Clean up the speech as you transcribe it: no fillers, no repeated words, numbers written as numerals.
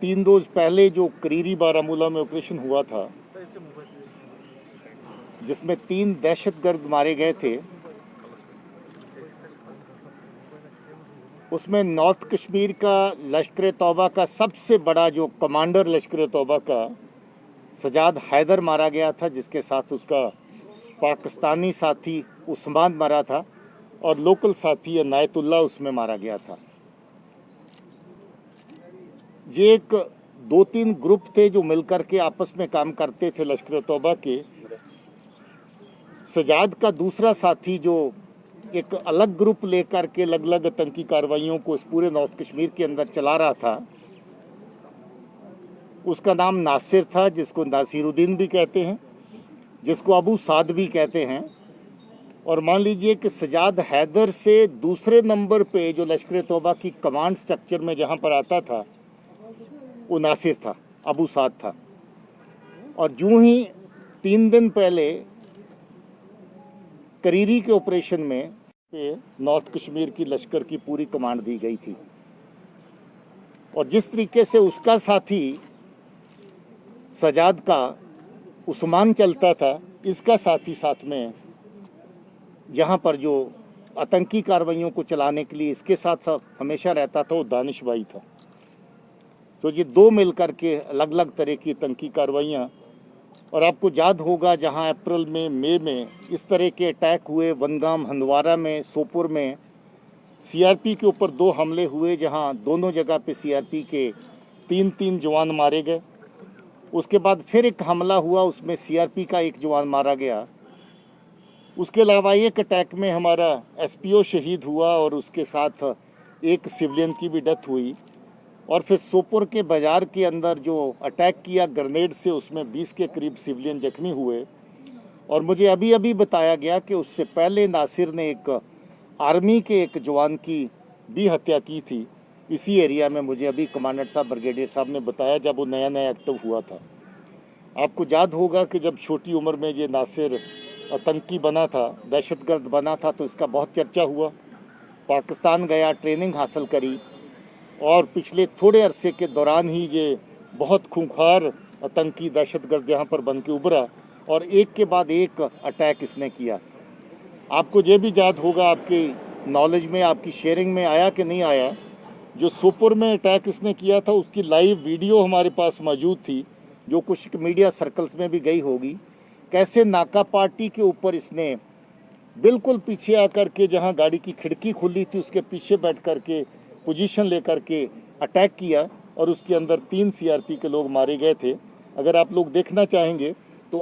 3 रोज पहले जो करीरी बारामूला में ऑपरेशन हुआ था, जिसमें 3 दहशतगर्द मारे गए थे, उसमें नॉर्थ कश्मीर का लश्कर तौबा का सबसे बड़ा जो कमांडर लश्कर तौबा का सजाद हैदर मारा गया था, जिसके साथ उसका पाकिस्तानी साथी उस्मान मरा था और लोकल साथी अनायतुल्लाह उसमें मारा गया था। ये एक 2-3 ग्रुप थे जो मिलकर के आपस में काम करते थे लश्कर तौबा के। सजाद का दूसरा साथी जो एक अलग ग्रुप लेकर के अलग अलग आतंकी कार्रवाइयों को इस पूरे नॉर्थ कश्मीर के अंदर चला रहा था, उसका नाम नासिर था, जिसको नासिरुद्दीन भी कहते हैं, जिसको अबू साद भी कहते हैं। और मान लीजिए कि सजाद हैदर से दूसरे नंबर पे जो लश्कर तौबा की कमांड स्ट्रक्चर में जहाँ पर आता था, वो नासिर था, अबू साद था। और यूं ही 3 दिन पहले करीरी के ऑपरेशन में नॉर्थ कश्मीर की लश्कर की पूरी कमांड दी गई थी। और जिस तरीके से उसका साथी सजाद का उस्मान चलता था, इसका साथी साथ में यहाँ पर जो आतंकी कार्रवाइयों को चलाने के लिए इसके साथ हमेशा रहता था, वो दानिश भाई था। तो ये 2 मिलकर के अलग अलग तरह की आतंकी कार्रवाइयाँ। और आपको याद होगा जहाँ अप्रैल में, मई में इस तरह के अटैक हुए, वनगाम, हंदवारा में, सोपुर में सीआरपी के ऊपर 2 हमले हुए, जहाँ दोनों जगह पे सीआरपी के 3 जवान मारे गए। उसके बाद फिर एक हमला हुआ, उसमें सीआरपी का 1 जवान मारा गया। उसके अलावा एक अटैक में हमारा एसपीओ शहीद हुआ और उसके साथ एक सिविलियन की भी डेथ हुई। और फिर सोपुर के बाज़ार के अंदर जो अटैक किया ग्रेनेड से, उसमें 20 के करीब सिविलियन जख्मी हुए। और मुझे अभी अभी बताया गया कि उससे पहले नासिर ने एक आर्मी के एक जवान की भी हत्या की थी इसी एरिया में। मुझे अभी कमांडेंट साहब, ब्रिगेडियर साहब ने बताया जब वो नया नया एक्टिव हुआ था। आपको याद होगा कि जब छोटी उम्र में ये नासिर आतंकी बना था, दहशतगर्द बना था, तो इसका बहुत चर्चा हुआ। पाकिस्तान गया, ट्रेनिंग हासिल करी और पिछले थोड़े अरसे के दौरान ही ये बहुत खूंखार आतंकी दहशतगर्द यहाँ पर बन के उभरा और एक के बाद एक अटैक इसने किया। आपको ये भी याद होगा, आपकी नॉलेज में, आपकी शेयरिंग में आया कि नहीं आया, जो सोपुर में अटैक इसने किया था उसकी लाइव वीडियो हमारे पास मौजूद थी, जो कुछ मीडिया सर्कल्स में भी गई होगी। कैसे नाका पार्टी के ऊपर इसने बिल्कुल पीछे आकर के, जहाँ गाड़ी की खिड़की खुली थी उसके पीछे बैठ कर के पोजीशन लेकर के अटैक किया और उसके अंदर 3 सीआरपी के लोग मारे गए थे। अगर आप लोग देखना चाहेंगे तो